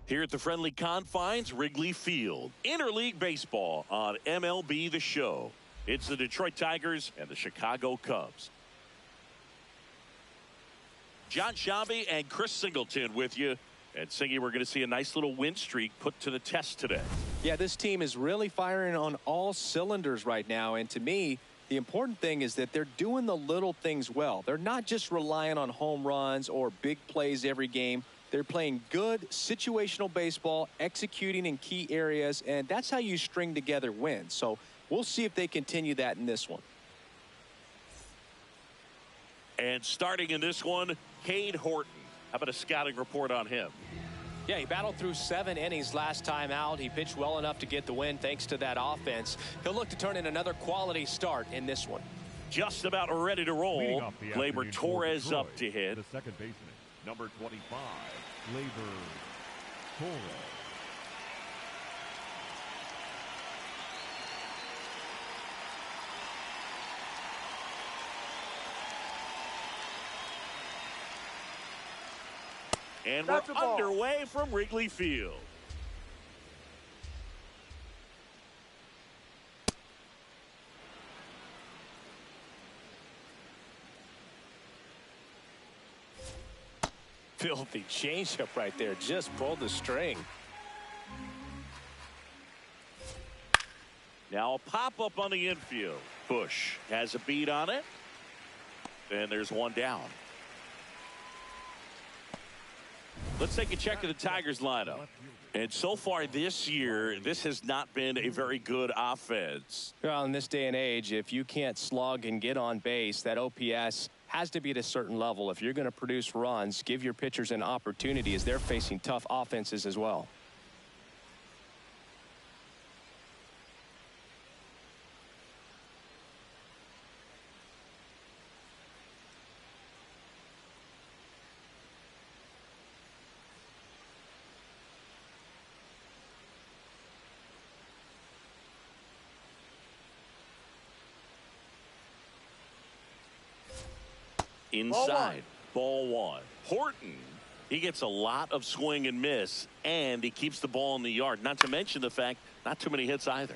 Here at the friendly confines, Wrigley Field. Interleague baseball on MLB The Show. It's the Detroit Tigers and the Chicago Cubs. John Sciambi and Chris Singleton with you. And Singy, we're going to see a nice little win streak put to the test today. Yeah, this team is really firing on all cylinders right now. And to me, the important thing is that they're doing the little things well. They're not just relying on home runs or big plays every game. They're playing good situational baseball, executing in key areas, and that's how you string together wins. So we'll see if they continue that in this one. And starting in this one, Cade Horton. How about a scouting report on him? Yeah, he battled through 7 innings last time out. He pitched well enough to get the win thanks to that offense. He'll look to turn in another quality start in this one. Just about ready to roll. Gleyber Torres up to hit. The second baseman, number 25, Gleyber Torres. And we're underway from Wrigley Field. Filthy changeup right there. Just pulled the string. Now a pop-up on the infield. Bush has a beat on it. And there's one down. Let's take a check of the Tigers lineup. And so far this year, this has not been a very good offense. Well, in this day and age, if you can't slug and get on base, that OPS has to be at a certain level. If you're going to produce runs, give your pitchers an opportunity as they're facing tough offenses as well. Inside, ball one. Horton, he gets a lot of swing and miss, and he keeps the ball in the yard. Not to mention the fact, not too many hits either.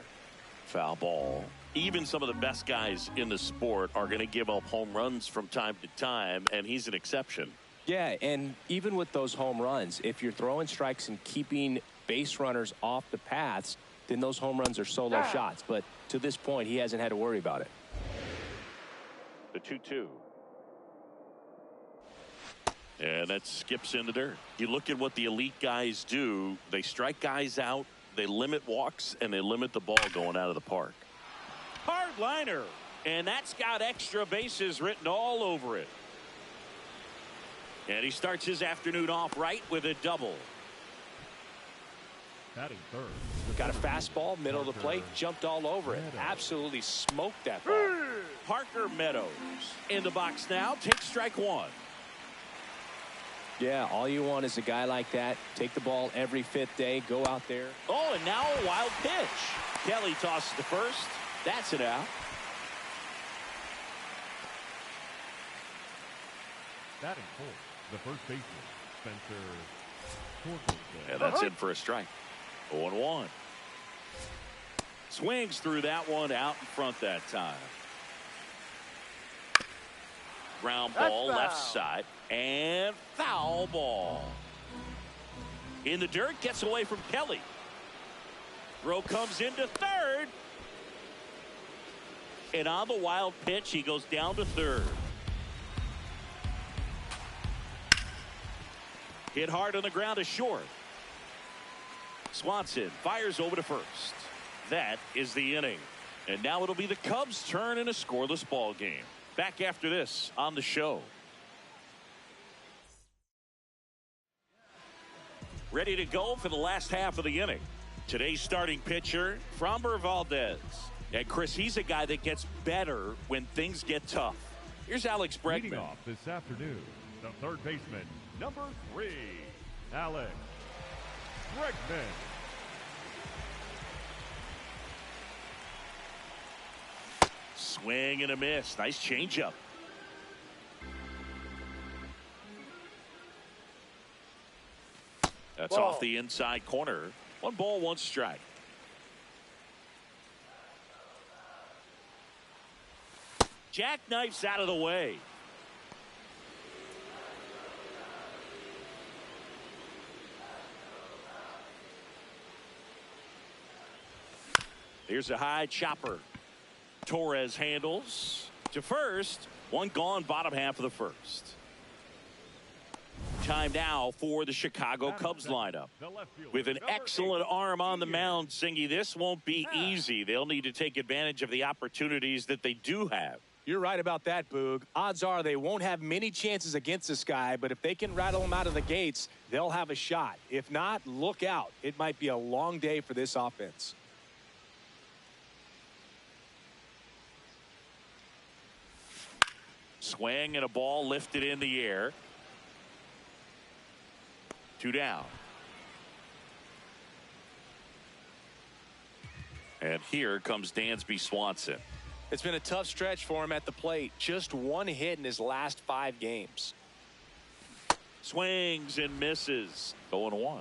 Foul ball. Even some of the best guys in the sport are going to give up home runs from time to time, and he's an exception. Yeah, and even with those home runs, if you're throwing strikes and keeping base runners off the paths, then those home runs are solo shots. But to this point, he hasn't had to worry about it. The 2-2. And that skips in the dirt. You look at what the elite guys do. They strike guys out, they limit walks, and they limit the ball going out of the park. Hard liner. And that's got extra bases written all over it. And he starts his afternoon off right with a double. Batting third. Got a fastball, middle of the plate, jumped all over it. Absolutely smoked that ball. Parker Meadows in the box now. Takes strike one. Yeah, all you want is a guy like that. Take the ball every 5th day. Go out there. Oh, and now a wild pitch. Kelly tosses to first. That's it out. Batting fourth, the first baseman, Spencer Torkelson. And that's in for a strike. 0-1. Swings through that one out in front that time. Ground ball left side. And foul ball. In the dirt, gets away from Kelly. Throw comes into third. And on the wild pitch, he goes down to third. Hit hard on the ground to short. Swanson fires over to first. That is the inning. And now it'll be the Cubs' turn in a scoreless ball game. Back after this on the show. Ready to go for the last half of the inning. Today's starting pitcher, Framber Valdez. And Chris, he's a guy that gets better when things get tough. Here's Alex Bregman. Leading off this afternoon, the third baseman, number 3, Alex Bregman. Swing and a miss. Nice changeup. That's off the inside corner. 1 ball, 1 strike. Jackknifes out of the way. Here's a high chopper. Torres handles to first. 1 gone, bottom half of the first. Time now for the Chicago Cubs lineup. With an excellent arm on the mound, Singy, this won't be easy. They'll need to take advantage of the opportunities that they do have. You're right about that, Boog. Odds are they won't have many chances against this guy, but if they can rattle him out of the gates, they'll have a shot. If not, look out. It might be a long day for this offense. Swing and a ball lifted in the air. 2 down. And here comes Dansby Swanson. It's been a tough stretch for him at the plate. Just 1 hit in his last 5 games. Swings and misses. 0-1.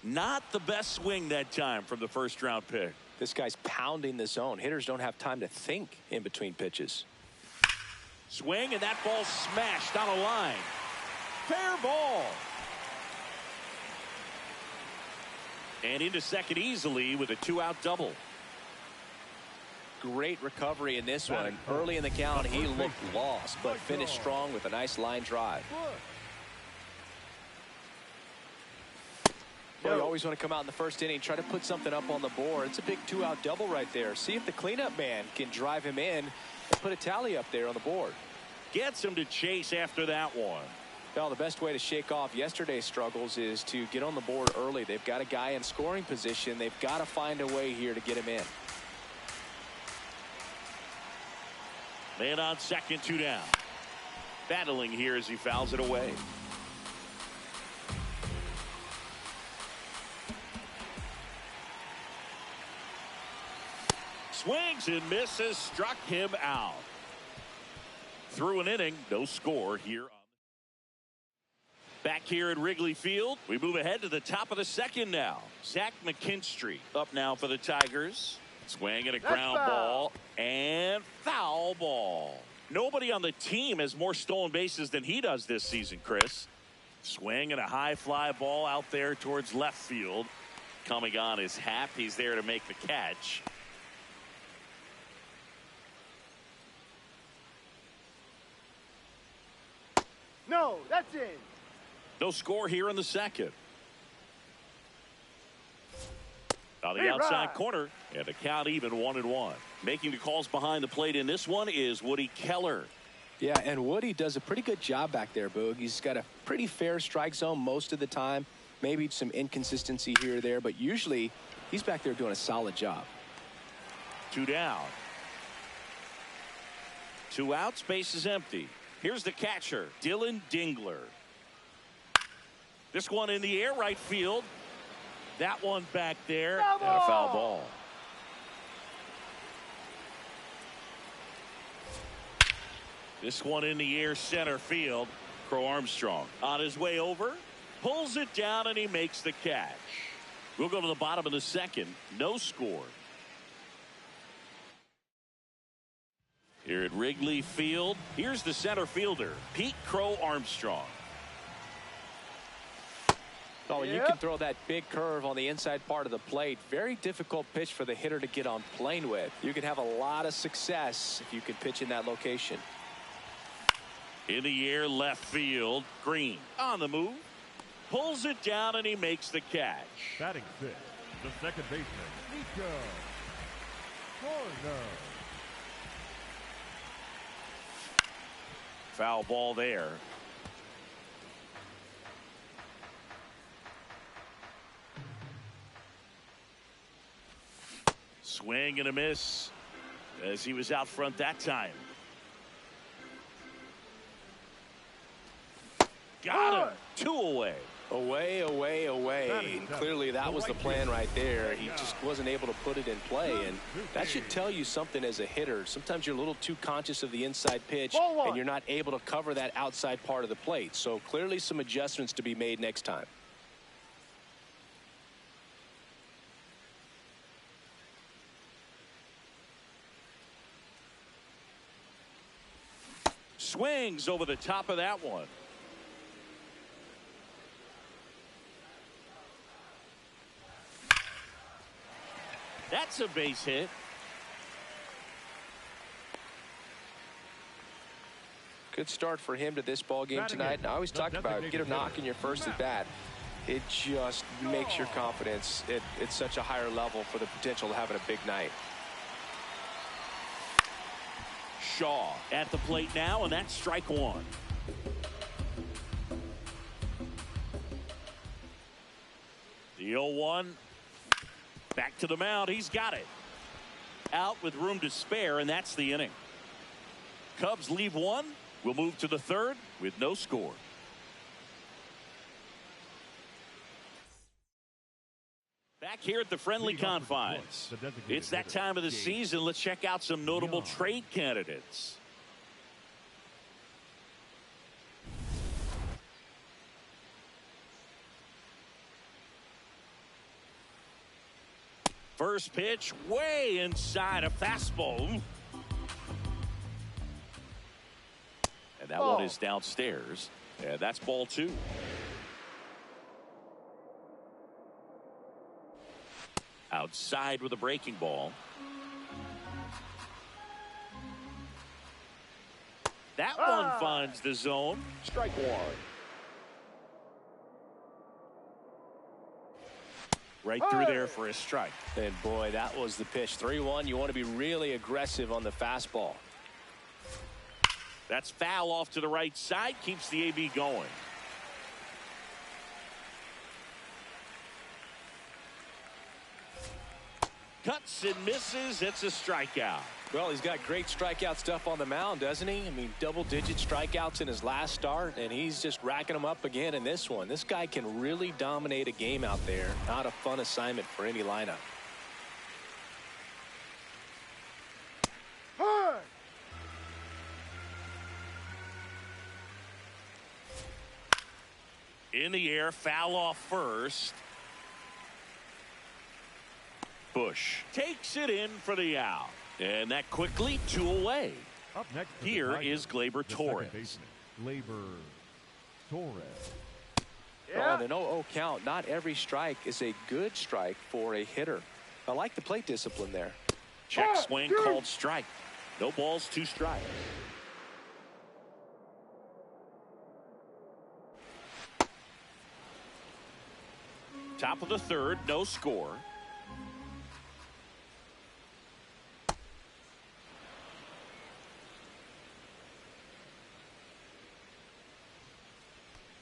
Not the best swing that time from the first round pick. This guy's pounding the zone. Hitters don't have time to think in between pitches. Swing, and that ball smashed on a line. Fair ball. And into second easily with a 2-out double. Great recovery in this one. Early in the count, he looked lost, but finished strong with a nice line drive. You always want to come out in the first inning, try to put something up on the board. It's a big 2-out double right there. See if the cleanup man can drive him in and put a tally up there on the board. Gets him to chase after that one. Well, the best way to shake off yesterday's struggles is to get on the board early. They've got a guy in scoring position. They've got to find a way here to get him in. Man on second, 2 down. Battling here as he fouls it away. Swings and misses, struck him out. Through an inning, no score here. Back here at Wrigley Field, we move ahead to the top of the second now. Zach McKinstry up now for the Tigers. Swing and a ground ball and foul ball. Nobody on the team has more stolen bases than he does this season, Chris. Swing and a high fly ball out there towards left field. Coming on is Happ. He's there to make the catch. No, that's it. No score here in the second. On the outside corner, and the count even 1-1. Making the calls behind the plate in this one is Woody Keller. Yeah, and Woody does a pretty good job back there, Boog. He's got a pretty fair strike zone most of the time. Maybe some inconsistency here or there, but usually he's back there doing a solid job. 2 down. 2 outs, base is empty. Here's the catcher, Dylan Dingler. This one in the air, right field. That one back there, and a foul ball. This one in the air, center field. Crow Armstrong on his way over, pulls it down, and he makes the catch. We'll go to the bottom of the second. No score. Here at Wrigley Field, here's the center fielder, Pete Crow Armstrong. Oh, you can throw that big curve on the inside part of the plate. Very difficult pitch for the hitter to get on plane with. You can have a lot of success if you can pitch in that location. In the air, left field. Green on the move. Pulls it down, and he makes the catch. Batting 6, the second baseman, Nico Hoerner. Foul ball there. Swing and a miss as he was out front that time. Got him. 2 away. Away, away, away. And clearly that was the plan right there. He just wasn't able to put it in play, and that should tell you something as a hitter. Sometimes you're a little too conscious of the inside pitch, and you're not able to cover that outside part of the plate. So clearly some adjustments to be made next time. Swings over the top of that one. That's a base hit. Good start for him to this ball game tonight. And I always talk about it, get a knock in your first at bat. It just makes your confidence at such a higher level for the potential of having a big night. Shaw at the plate now, and that's strike one. The 0-1. Back to the mound. He's got it. Out with room to spare, and that's the inning. Cubs leave one. We'll move to the third with no score. Back here at the friendly confines. It's that time of the season. Let's check out some notable trade candidates. First pitch way inside, a fastball. And that one is downstairs. And that's ball two. Outside with a breaking ball. That one finds the zone. Strike one. Right through there for a strike. And boy, that was the pitch. 3-1. You want to be really aggressive on the fastball. That's foul off to the right side. Keeps the AB going. Cuts and misses. It's a strikeout. Well, he's got great strikeout stuff on the mound, doesn't he? I mean, double-digit strikeouts in his last start, and he's just racking them up again in this one. This guy can really dominate a game out there. Not a fun assignment for any lineup. In the air, foul off first. Bush takes it in for the out. And that quickly, 2 away. Up next here is Gleyber Torres. Gleyber Torres. On an 0-0 count, not every strike is a good strike for a hitter. I like the plate discipline there. Check swing called strike. No balls, 2 strikes. Top of the third, no score.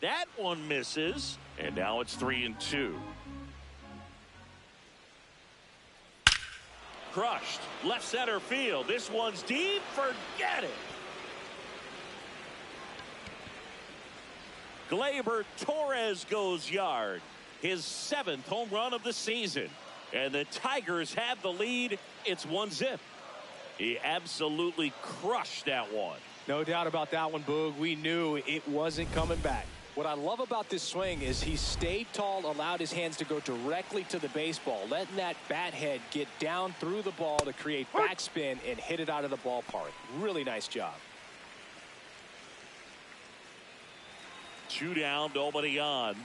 That one misses, and now it's 3-2. Crushed left center field. This one's deep. Forget it. Gleyber Torres goes yard. His 7th home run of the season. And the Tigers have the lead. It's 1-0. He absolutely crushed that one. No doubt about that one, Boog. We knew it wasn't coming back. What I love about this swing is he stayed tall, allowed his hands to go directly to the baseball, letting that bat head get down through the ball to create backspin and hit it out of the ballpark. Really nice job. 2 down, nobody on.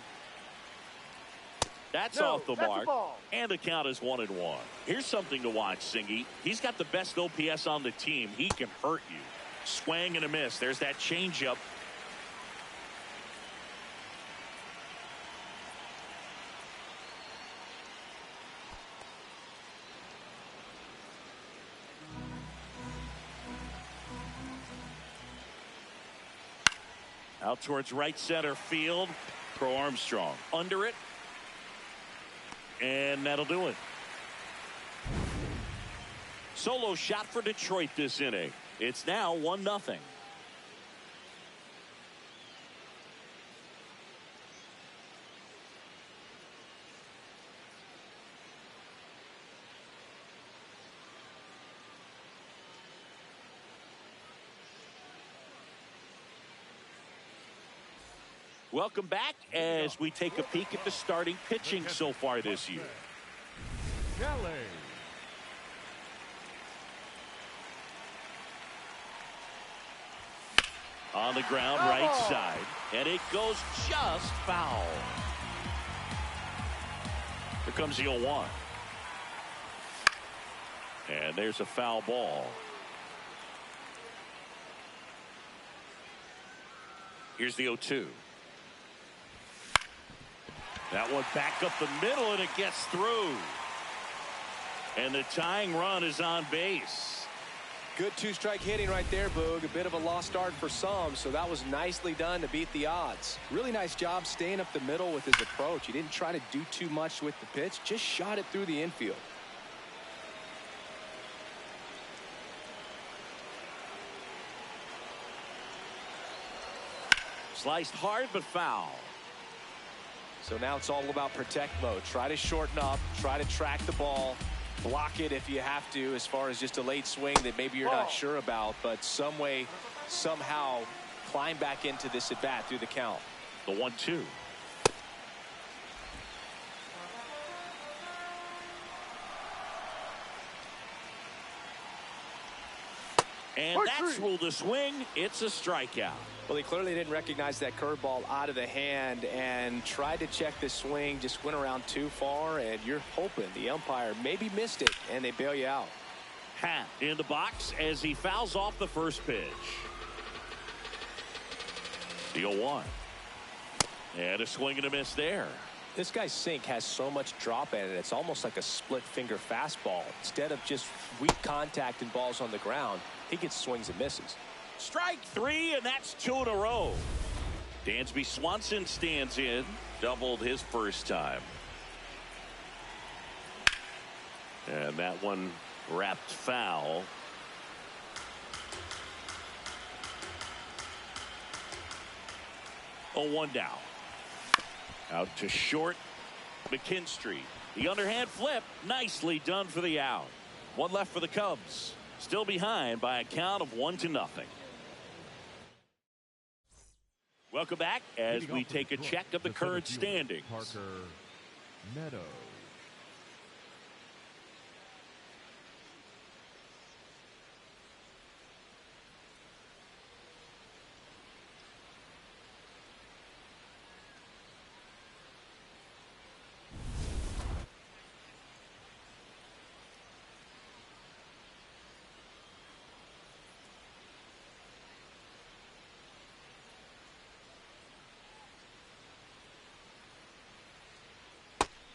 That's off the mark. And the count is 1-1. Here's something to watch, Singy. He's got the best OPS on the team. He can hurt you. Swing and a miss. There's that changeup. Out towards right center field. Pro Armstrong under it. And that'll do it. Solo shot for Detroit this inning. It's now 1-0. Welcome back as we take a peek at the starting pitching so far this year. Kelly. On the ground, right side, and it goes just foul. Here comes the 0-1. And there's a foul ball. Here's the 0-2. That one back up the middle, and it gets through. And the tying run is on base. Good two-strike hitting right there, Boog. A bit of a lost start for some, so that was nicely done to beat the odds. Really nice job staying up the middle with his approach. He didn't try to do too much with the pitch, just shot it through the infield. Sliced hard, but foul. So now it's all about protect mode. Try to shorten up, try to track the ball, block it if you have to, as far as just a late swing that maybe you're not sure about, but some way, somehow climb back into this at bat through the count. The 1-2. And that's ruled a swing. It's a strikeout. Well, he clearly didn't recognize that curveball out of the hand and tried to check the swing, just went around too far, and you're hoping the umpire maybe missed it, and they bail you out. Happ in the box as he fouls off the first pitch. The 0-1. And a swing and a miss there. This guy's sink has so much drop in it, it's almost like a split finger fastball. Instead of just weak contact and balls on the ground, he gets swings and misses. Strike 3, and that's 2 in a row. Dansby Swanson stands in, doubled his first time. And that one wrapped foul. Oh, 1 down. Out to short, McKinstry. The underhand flip, nicely done for the out. One left for the Cubs. Still behind by a count of 1-0. Welcome back as we take a check of the current standings. Parker Meadows.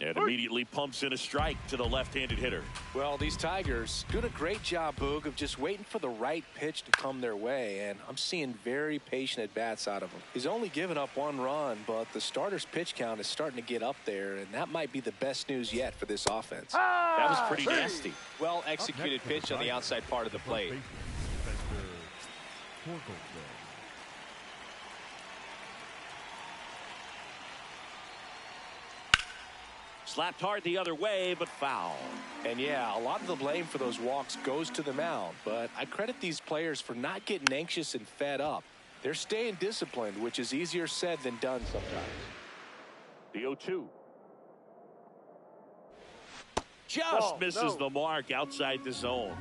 And immediately pumps in a strike to the left-handed hitter. Well, these Tigers doing a great job, Boog, of just waiting for the right pitch to come their way, and I'm seeing very patient at-bats out of him. He's only given up 1 run, but the starter's pitch count is starting to get up there, and that might be the best news yet for this offense. That was pretty nasty. Well executed pitch on the outside part of the plate. Slapped hard the other way, but foul. And yeah, a lot of the blame for those walks goes to the mound, but I credit these players for not getting anxious and fed up. They're staying disciplined, which is easier said than done sometimes. The 0-2. Just misses the mark outside the zone.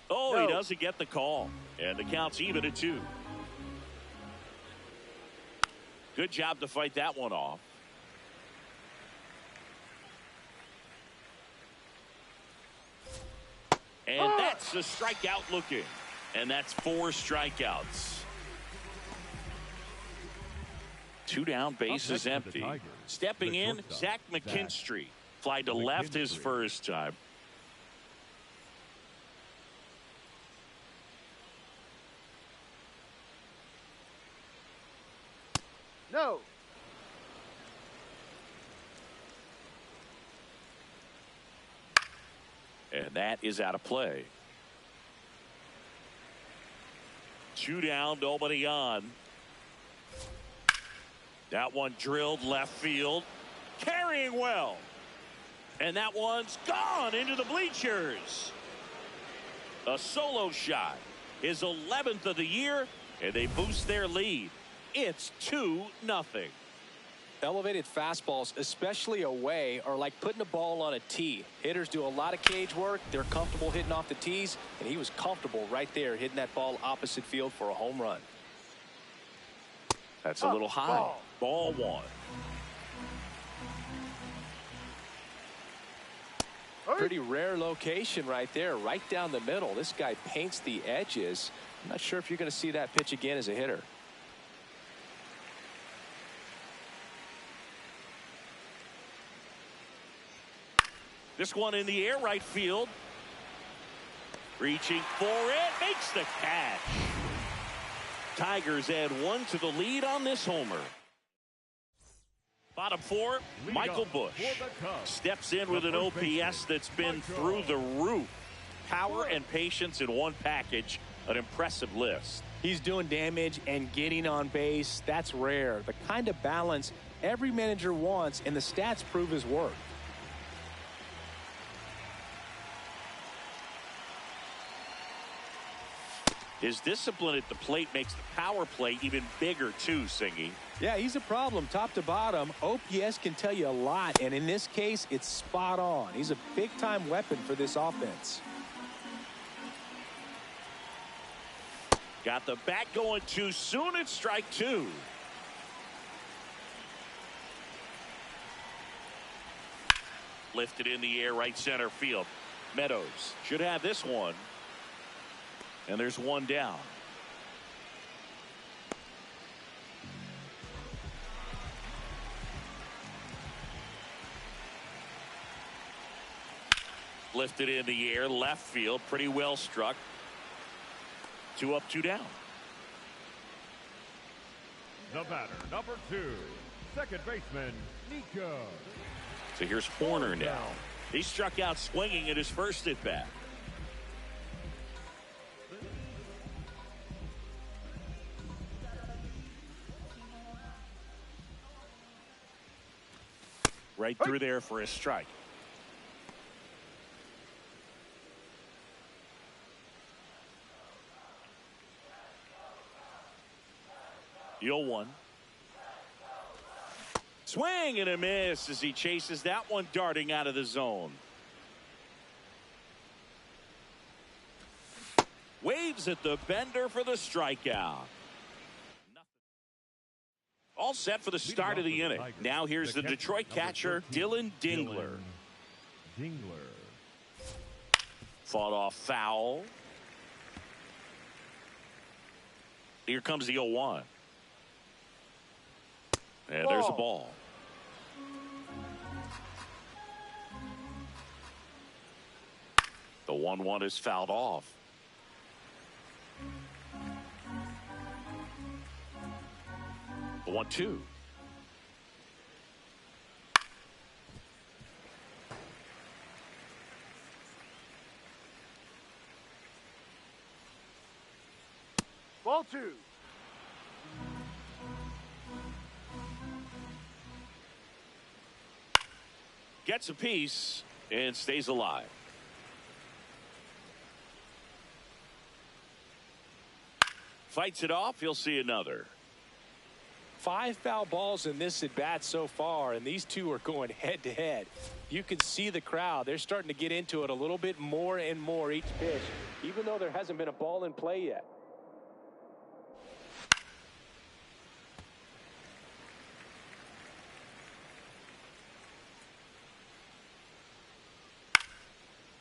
Oh, he doesn't get the call. And the count's even at 2. Good job to fight that one off. And that's a strikeout looking. And that's 4 strikeouts. 2 down, bases empty. Stepping in, Zach McKinstry. Fly to left his first time. No. And that is out of play. 2 down, nobody on. That one drilled left field. Carrying well. And that one's gone into the bleachers. A solo shot. his 11th of the year, and they boost their lead. It's 2-0. Elevated fastballs, especially away, are like putting a ball on a tee. Hitters do a lot of cage work. They're comfortable hitting off the tees, and he was comfortable right there hitting that ball opposite field for a home run. That's a little high. Ball one. Pretty rare location right there, right down the middle. This guy paints the edges. I'm not sure if you're going to see that pitch again as a hitter. This one in the air, right field. Reaching for it, makes the catch. Tigers add 1 to the lead on this homer. Bottom 4, Michael Busch steps in with an OPS that's been through the roof. Power and patience in one package, an impressive list. He's doing damage and getting on base. That's rare. The kind of balance every manager wants, and the stats prove his worth. His discipline at the plate makes the power play even bigger too, Singy. Yeah, he's a problem top to bottom. OPS can tell you a lot, and in this case, it's spot on. He's a big-time weapon for this offense. Got the bat going too soon. It's strike 2. Lifted in the air, right center field. Meadows should have this one. And there's one down. Lifted in the air, left field, pretty well struck. 2 up, 2 down. The batter, number 2, second baseman, Nico. So here's Horner now. He struck out swinging at his first at bat. Right through there for a strike. The 0-1. Swing and a miss as he chases that one darting out of the zone. Waves at the bender for the strikeout. All set for the start of the inning. Now here's the Detroit catcher, Dylan Dingler. Fought off foul. Here comes the 0-1. And there's a ball. The 1-1 is fouled off. The 1-2. Ball 2. Gets a piece and stays alive. Fights it off. He'll see another. 5 foul balls in this at bat so far, and these two are going head to head. You can see the crowd. They're starting to get into it a little bit more and more each pitch, even though there hasn't been a ball in play yet.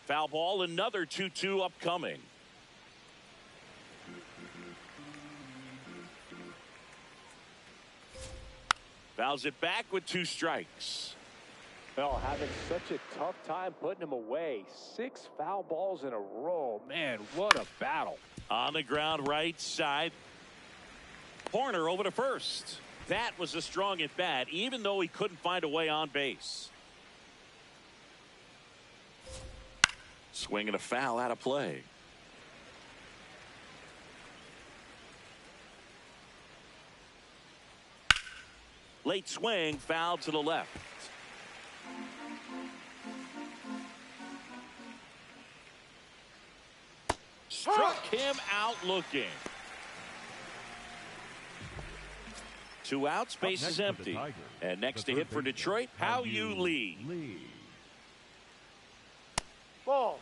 Foul ball, another 2-2 upcoming. Fouls it back with 2 strikes. Well, having such a tough time putting him away. 6 foul balls in a row. Man, what a battle. On the ground right side. Horner over to first. That was a strong at bat, even though he couldn't find a way on base. Swing and a foul out of play. Late swing, foul to the left. struck him out looking. 2 outs, base is empty. And next to hit for Detroit, Hao-Yu Lee. Ball.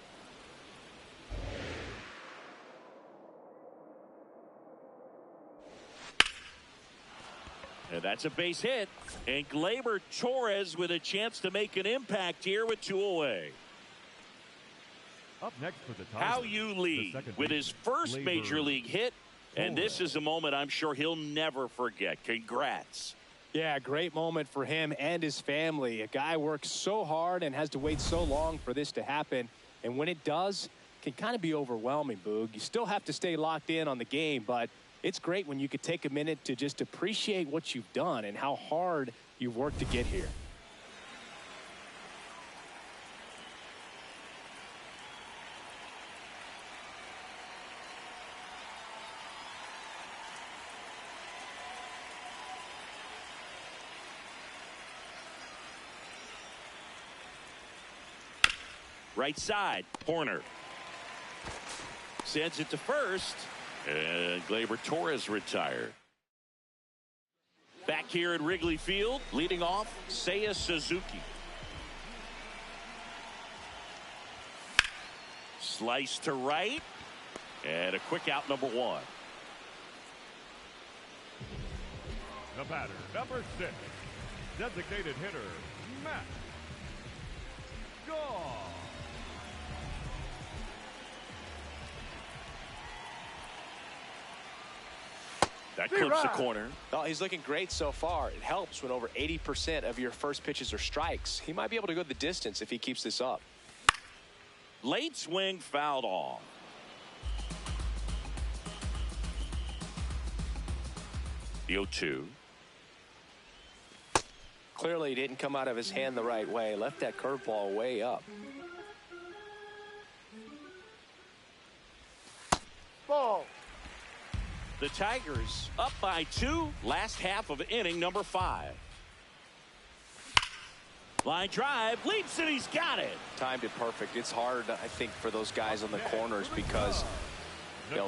And that's a base hit. And Gleyber Torres with a chance to make an impact here with 2 away. Up next for the Tigers, Hao-Yu Lee with his first major league hit. And this is a moment I'm sure he'll never forget. Congrats. Yeah, great moment for him and his family. A guy works so hard and has to wait so long for this to happen. And when it does, it can kind of be overwhelming, Boog. You still have to stay locked in on the game, but it's great when you could take a minute to just appreciate what you've done and how hard you've worked to get here. Right side, Horner sends it to first, and Gleyber Torres retired. Back here at Wrigley Field, leading off, Seiya Suzuki. Slice to right, and a quick out, number 1. The batter, number 6, designated hitter, Matt Shaw. That clips the corner. Oh, he's looking great so far. It helps when over 80% of your first pitches are strikes. He might be able to go the distance if he keeps this up. Late swing fouled off. The 0-2. Clearly, he didn't come out of his hand the right way. Left that curveball way up. Ball. The Tigers up by 2, last half of inning number 5. Line drive, leaps and he's got it. Timed it perfect. It's hard, I think, for those guys on the corners because,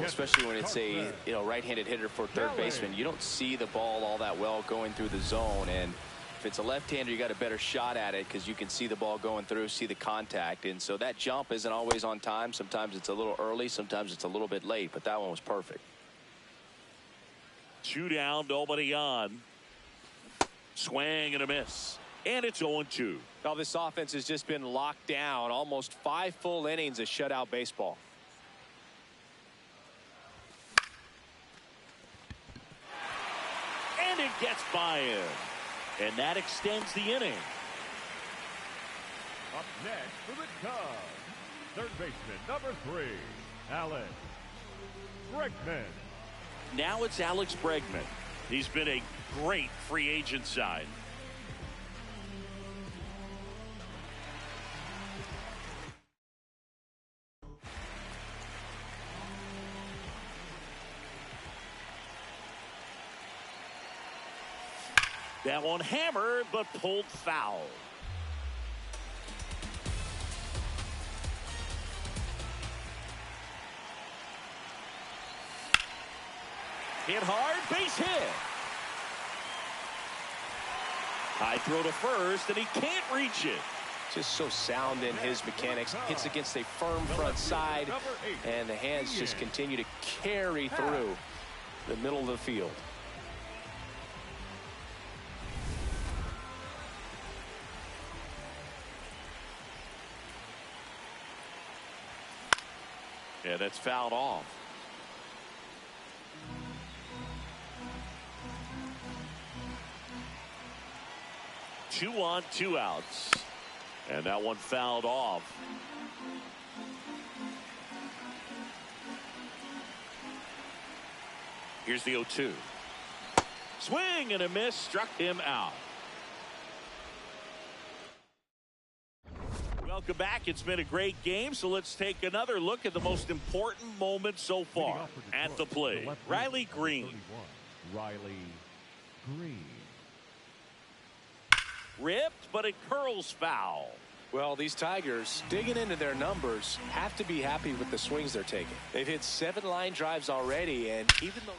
especially when it's a right-handed hitter for third baseman, you don't see the ball all that well going through the zone. And if it's a left-hander, you got a better shot at it because you can see the ball going through, see the contact. And so that jump isn't always on time. Sometimes it's a little early, sometimes it's a little bit late, but that one was perfect. 2 down, nobody on. Swing and a miss. And it's 0-2. Now this offense has just been locked down. Almost 5 full innings of shutout baseball. And it gets by him. And that extends the inning. Up next for the Cubs, third baseman, number 3, Alex Bregman. Now it's Alex Bregman. He's been a great free agent sign. That one hammered, but pulled foul. Hit hard, base hit. High throw to first, and he can't reach it. Just so sound in his mechanics. Hits against a firm front side, and the hands just continue to carry through the middle of the field. Yeah, that's fouled off. Two on, 2 outs. And that one fouled off. Here's the 0-2. Swing and a miss, struck him out. Welcome back. It's been a great game, so let's take another look at the most important moment so far at the plate. Riley Greene. Riley Greene. Ripped, but it curls foul. Well, these Tigers, digging into their numbers, have to be happy with the swings they're taking. They've hit 7 line drives already, and even though...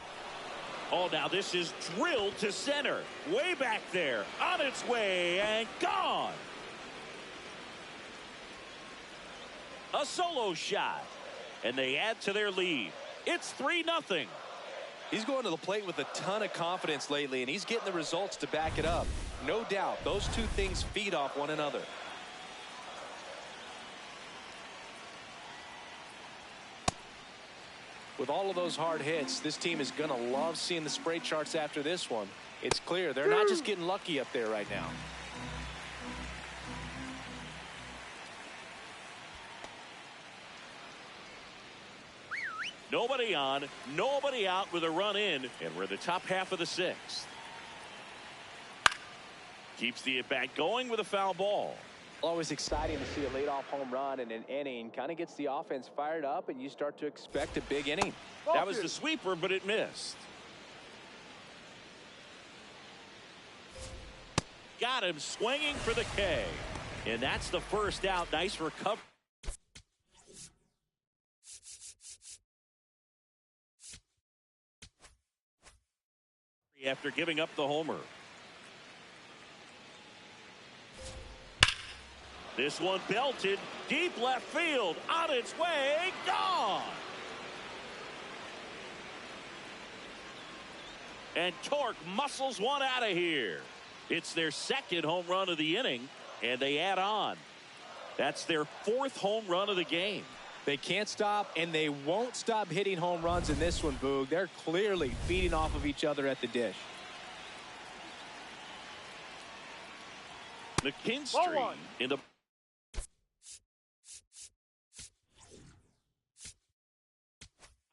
Oh, now this is drilled to center. Way back there. On its way and gone. A solo shot. And they add to their lead. It's 3-0. He's going to the plate with a ton of confidence lately, and he's getting the results to back it up. No doubt, those two things feed off one another. With all of those hard hits, this team is going to love seeing the spray charts after this one. It's clear they're not just getting lucky up there right now. Nobody on, nobody out with a run in, and we're the top half of the 6th. Keeps the at-bat going with a foul ball. Always exciting to see a leadoff home run in an inning. Kind of gets the offense fired up, and you start to expect a big inning. That was the sweeper, but it missed. Got him swinging for the K. And that's the first out. Nice recovery. After giving up the homer. This one belted deep left field, on its way, gone. And Torque muscles one out of here. It's their 2nd home run of the inning, and they add on. That's their 4th home run of the game. They can't stop, and they won't stop hitting home runs in this one, Boog. They're clearly feeding off of each other at the dish. McKinstry in the...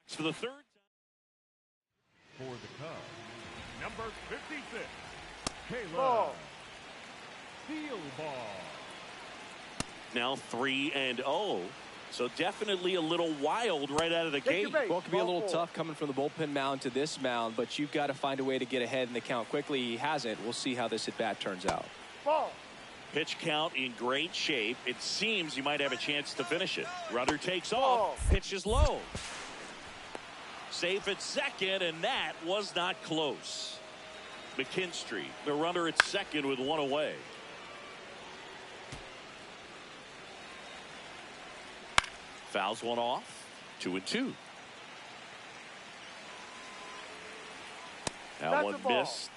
For the 3rd time. For the Cubs, number 56, Caleb Steelball. Now 3-0. So definitely a little wild right out of the gate. Well, it could be a little tough coming from the bullpen mound to this mound, but you've got to find a way to get ahead in the count quickly. He hasn't. We'll see how this at-bat turns out. Ball. Pitch count in great shape. It seems you might have a chance to finish it. Runner takes off. Pitch is low. Safe at second, and that was not close. McKinstry, the runner at second with one away. Fouls one off. 2-2. That one missed.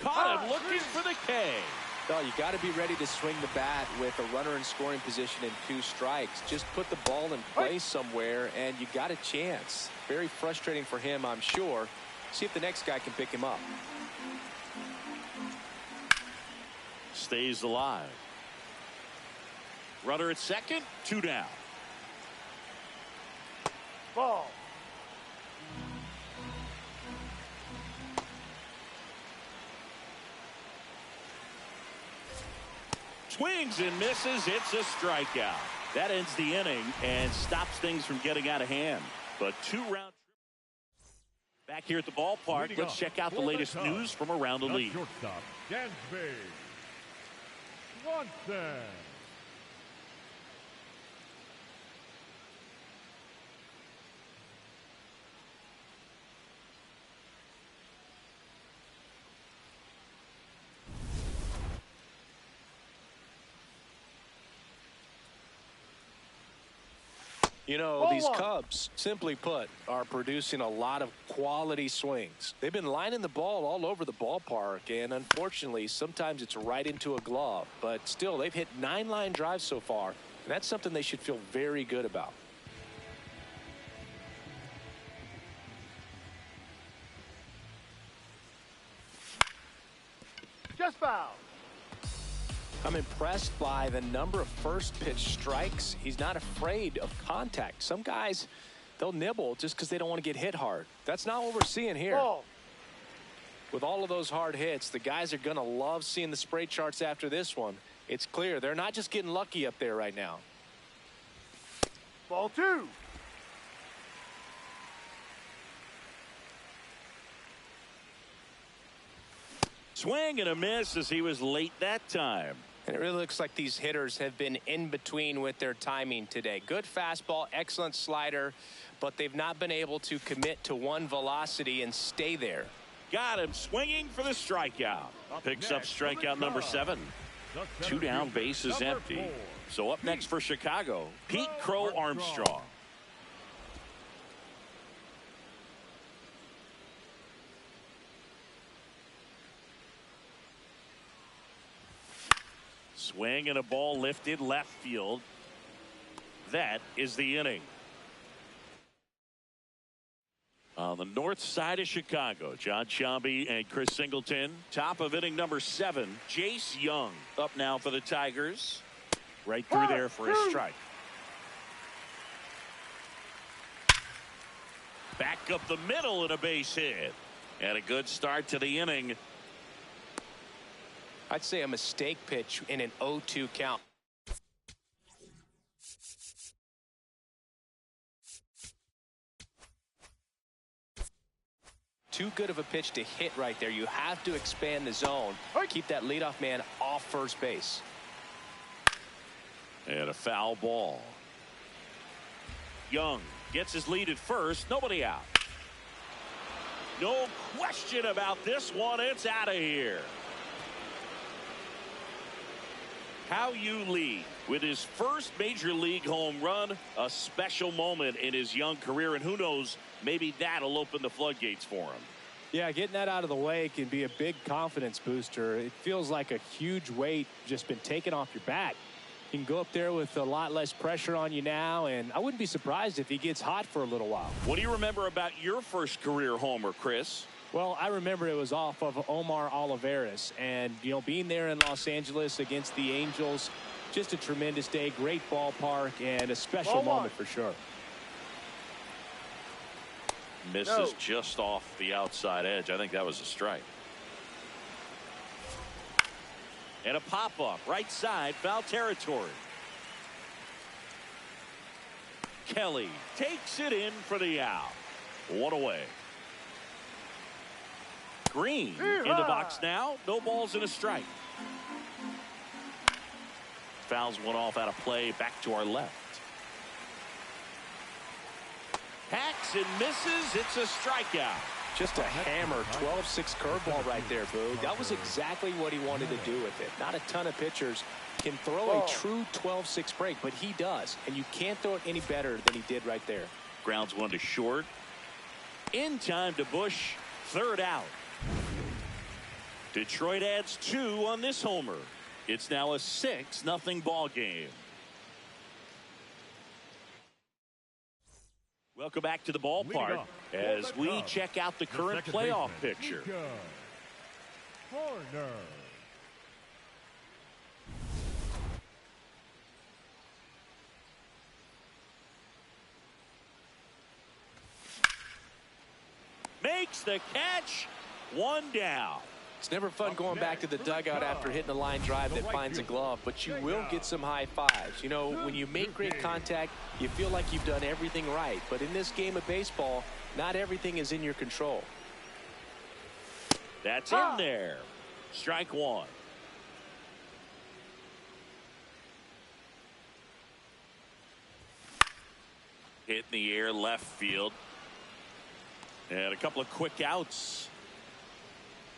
Caught him looking for the K. No, you got to be ready to swing the bat with a runner in scoring position and 2 strikes. Just put the ball in play somewhere, and you got a chance. Very frustrating for him, I'm sure. See if the next guy can pick him up. Stays alive. Runner at second, 2 down. Ball. Swings and misses. It's a strikeout. That ends the inning and stops things from getting out of hand. But 2-round back here at the ballpark. Let's check out the latest news from around the league. Shortstop, Dansby Swanson. You know, these Cubs, simply put, are producing a lot of quality swings. They've been lining the ball all over the ballpark, and unfortunately, sometimes it's right into a glove. But still, they've hit 9 line drives so far, and that's something they should feel very good about. Just foul. I'm impressed by the number of first pitch strikes. He's not afraid of contact. Some guys, they'll nibble just because they don't want to get hit hard. That's not what we're seeing here. Ball. With all of those hard hits, the guys are going to love seeing the spray charts after this one. It's clear they're not just getting lucky up there right now. Ball 2. Swing and a miss as he was late that time. And it really looks like these hitters have been in between with their timing today. Good fastball, excellent slider, but they've not been able to commit to one velocity and stay there. Got him swinging for the strikeout. Picks up strikeout number 7. 2 down, base is empty. So up next for Chicago, Pete Crow Armstrong. Swing and a ball lifted left field. That is the inning. On the north side of Chicago, John Sciambi and Chris Singleton. Top of inning number 7, Jace Young up now for the Tigers. Right through there for a strike. Back up the middle and a base hit. And a good start to the inning. I'd say a mistake pitch in an 0-2 count. Too good of a pitch to hit right there. You have to expand the zone. Keep that leadoff man off first base. And a foul ball. Young gets his lead at first. Nobody out. No question about this one. It's out of here. How-Yu Lee with his first major league home run. A special moment in his young career. And who knows, maybe that'll open the floodgates for him. Yeah, getting that out of the way can be a big confidence booster. It feels like a huge weight just been taken off your back. You can go up there with a lot less pressure on you now, and I wouldn't be surprised if he gets hot for a little while. What do you remember about your first career homer, Chris? Well, I remember it was off of Omar Olivares, and, you know, being there in Los Angeles against the Angels, just a tremendous day, great ballpark, and a special moment for sure. Misses just off the outside edge. I think that was a strike. And a pop-up right side, foul territory. Kelly takes it in for the out. 1 away. Green in the box now. No balls and a strike. Fouls one off out of play. Back to our left. Hacks and misses. It's a strikeout. Just a hammer 12-6 curveball right there, Boog. That was exactly what he wanted to do with it. Not a ton of pitchers can throw a true 12-6 break, but he does. And you can't throw it any better than he did right there. Grounds one to short. In time to Bush. Third out. Detroit adds 2 on this homer. It's now a 6-0 ball game. Welcome back to the ballpark as we check out the current playoff picture. Corner. Makes the catch. 1 down. It's never fun going back to the dugout after hitting a line drive that finds a glove, but you will get some high fives. You know, when you make great contact, you feel like you've done everything right. But in this game of baseball, not everything is in your control. That's in there. Strike 1. Hit in the air left field. And a couple of quick outs.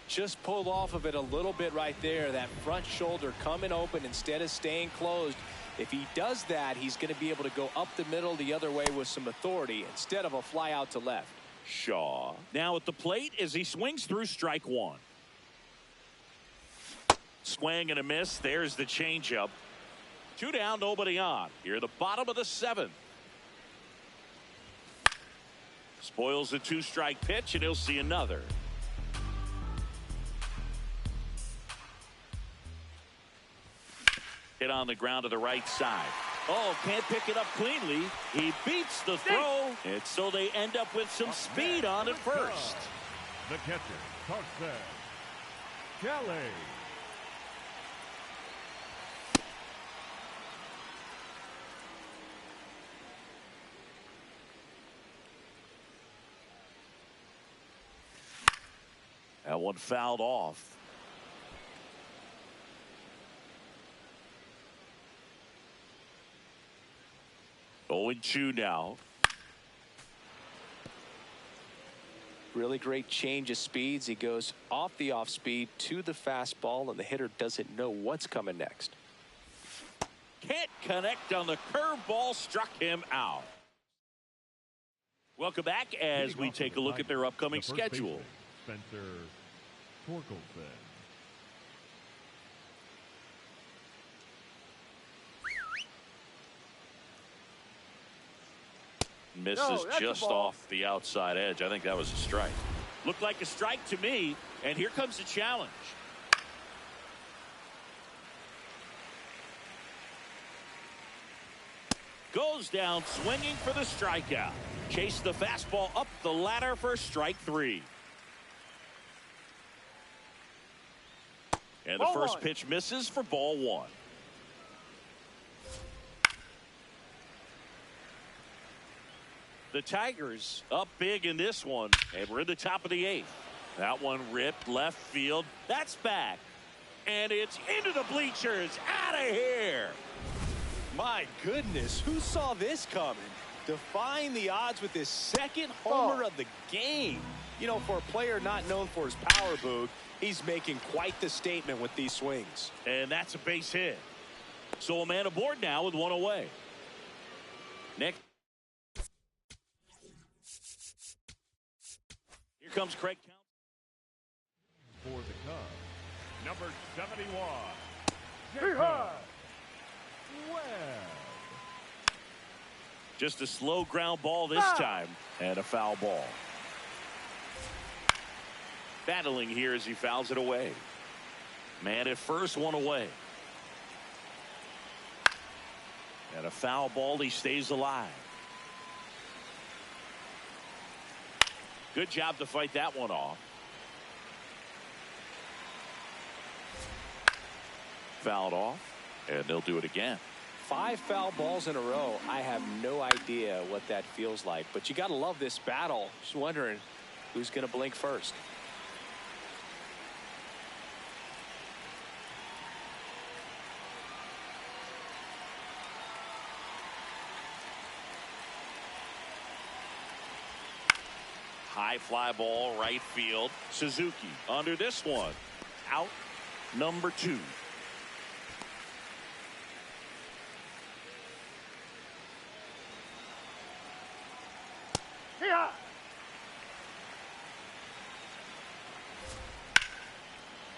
Just pulled off of it a little bit right there. That front shoulder coming open instead of staying closed. If he does that, he's going to be able to go up the middle the other way with some authority instead of a fly out to left. Shaw now at the plate as he swings through strike 1. Swing and a miss. There's the changeup. 2 down, nobody on. Here at the bottom of the 7th. Spoils the 2-strike pitch, and he'll see another. Hit on the ground to the right side. Oh, can't pick it up cleanly. He beats the throw, and so they end up with some speed on at first. The catcher, Carson Kelly. That one fouled off. 0-2 now. Really great change of speeds. He goes off the off speed to the fastball, and the hitter doesn't know what's coming next. Can't connect on the curveball, struck him out. Welcome back as we take a look at their upcoming schedule. Spencer Torkelson. Misses just off the outside edge. I think that was a strike. Looked like a strike to me, and here comes the challenge. Goes down swinging for the strikeout. Chase the fastball up the ladder for strike 3. And the first pitch misses for ball 1. The Tigers up big in this one, and we're in the top of the 8th. That one ripped left field. That's back. And it's into the bleachers. Out of here. My goodness, who saw this coming? Defying the odds with his second homer of the game. You know, for a player not known for his power, Boog, he's making quite the statement with these swings. And that's a base hit. So a man aboard now with 1 away. Nick. Here comes Craig Count. For the Cubs, number 71, Jacob Webb. Just a slow ground ball this time, and a foul ball. Battling here as he fouls it away. Man at first, 1 away. And a foul ball, he stays alive. Good job to fight that one off. Fouled off, and they'll do it again. 5 foul balls in a row. I have no idea what that feels like, but you got to love this battle. Just wondering who's going to blink first. High fly ball, right field. Suzuki under this one. Out number 2. Yeah.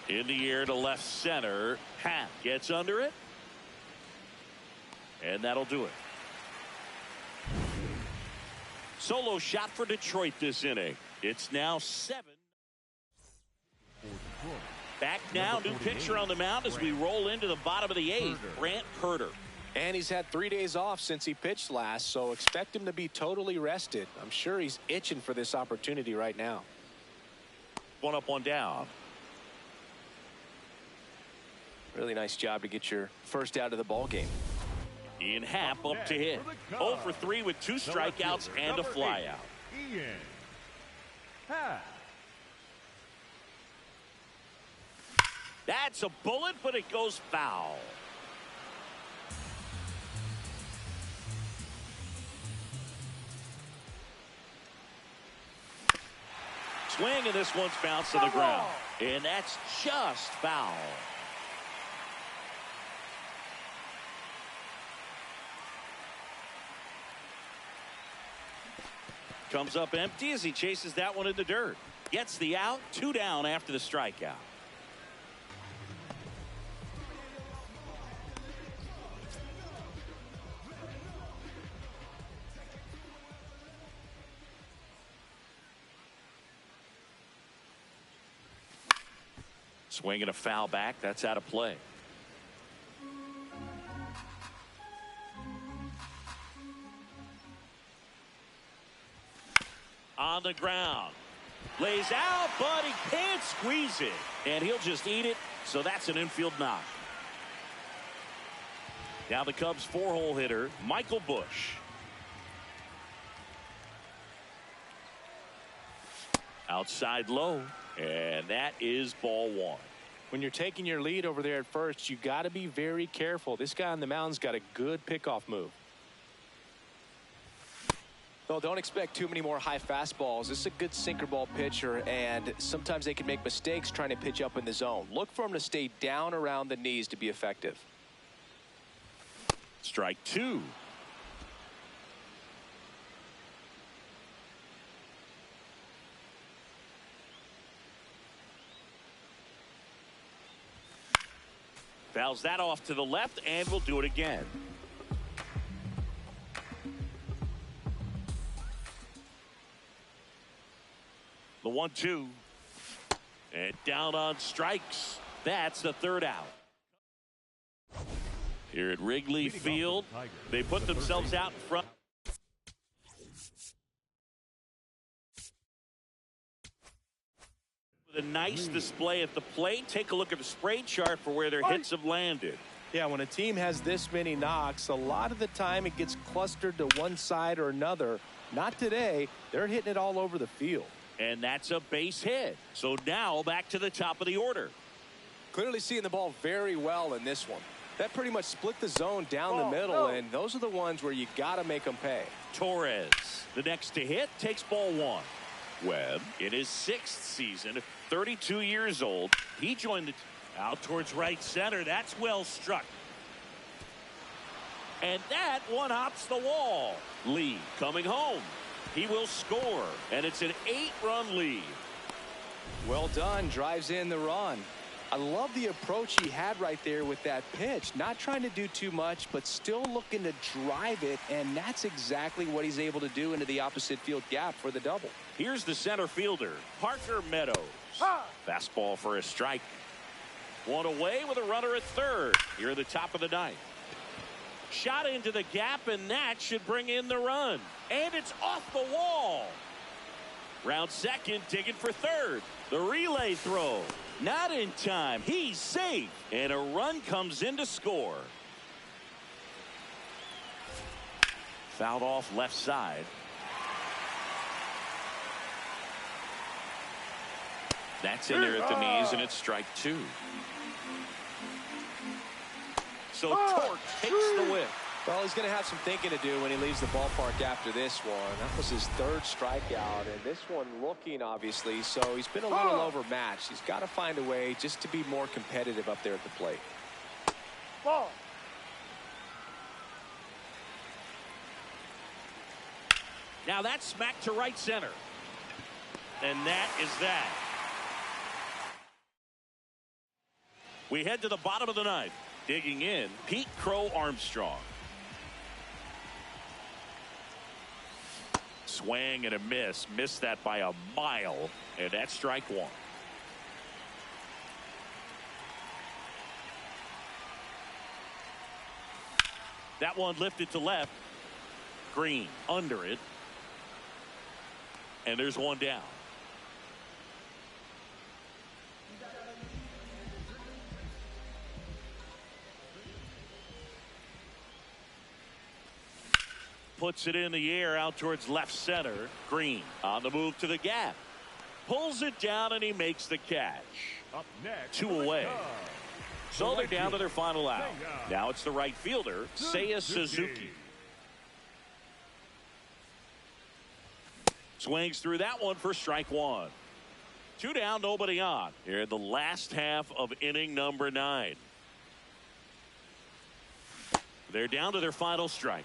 In the air to left center. Happ gets under it. And that'll do it. Solo shot for Detroit this inning. It's now 7. Back now, new pitcher on the mound as we roll into the bottom of the 8th. Brant Hurter. And he's had 3 days off since he pitched last, so expect him to be totally rested. I'm sure he's itching for this opportunity right now. 1 up, 1 down. Really nice job to get your first out of the ball game. Ian Happ up to hit. 0 for 3 with 2 strikeouts and a flyout. Ian Happ. That's a bullet, but it goes foul. Swing, and this one's bounced to the ground. And that's just foul. Comes up empty as he chases that one in the dirt. Gets the out. 2 down after the strikeout. Swinging a foul back. That's out of play. On the ground. Lays out, but he can't squeeze it. And he'll just eat it. So that's an infield knock. Now the Cubs 4-hole hitter, Michael Busch. Outside low. And that is ball 1. When you're taking your lead over there at first, you got to be very careful. This guy on the mound's got a good pickoff move. Well, don't expect too many more high fastballs. This is a good sinker ball pitcher, and sometimes they can make mistakes trying to pitch up in the zone. Look for him to stay down around the knees to be effective. Strike two. Fouls that off to the left, and we'll do it again. The 1-2. And down on strikes. That's the third out. Here at Wrigley Field, they put themselves out in front. With a nice display at the plate. Take a look at the spray chart for where their hits have landed. Yeah, when a team has this many knocks, a lot of the time it gets clustered to one side or another. Not today. They're hitting it all over the field. And that's a base hit. So now back to the top of the order. Clearly seeing the ball very well in this one. That pretty much split the zone down the middle, and those are the ones where you got to make them pay. Torres, the next to hit, takes ball one. Webb, in his 6th season, 32 years old, he joined the out towards right center. That's well struck. And that one hops the wall. Lee coming home. He will score, and it's an 8-run lead. Well done, drives in the run. I love the approach he had right there with that pitch. Not trying to do too much, but still looking to drive it, and that's exactly what he's able to do into the opposite field gap for the double. Here's the center fielder, Parker Meadows. Fastball for a strike. One away with a runner at third here at the top of the ninth. Shot into the gap, and that should bring in the run. And it's off the wall. Round second, digging for third. The relay throw. Not in time. He's safe. And a run comes in to score. Fouled off left side. That's in there at the knees, and it's strike two. So Torque takes the whip. Well, he's going to have some thinking to do when he leaves the ballpark after this one. That was his 3rd strikeout, and this one looking, obviously, so he's been a little overmatched. He's got to find a way just to be more competitive up there at the plate. Ball. Now that's smacked to right center. And that is that. We head to the bottom of the ninth. Digging in, Pete Crow Armstrong. Swing and a miss. Missed that by a mile. And that's strike one. That one lifted to left. Green under it. And there's one down. Puts it in the air out towards left center. Green on the move to the gap. Pulls it down, and he makes the catch. Up next, 2 away. So they're down to their final out. Now it's the right fielder, Seiya Suzuki. Swings through that one for strike one. 2 down, nobody on. Here in the last half of inning number 9. They're down to their final strike.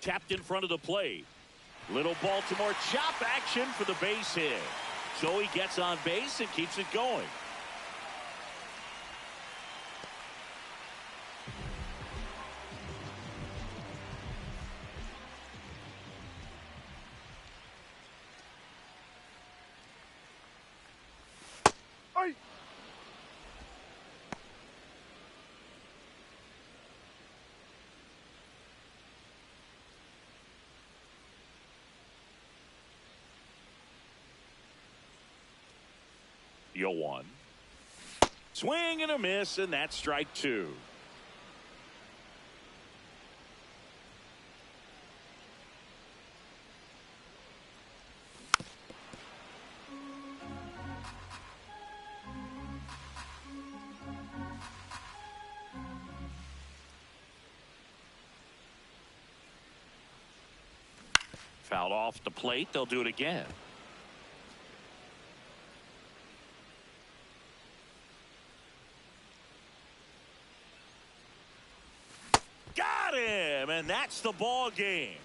Tapped in front of the plate. Little Baltimore chop action for the base hit. So he gets on base and keeps it going. Yo one. Swing and a miss, and that's strike two. Fouled off the plate. They'll do it again. Got him, and that's the ball game.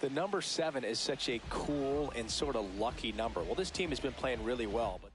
The number 7 is such a cool and sort of lucky number. Well, this team has been playing really well, but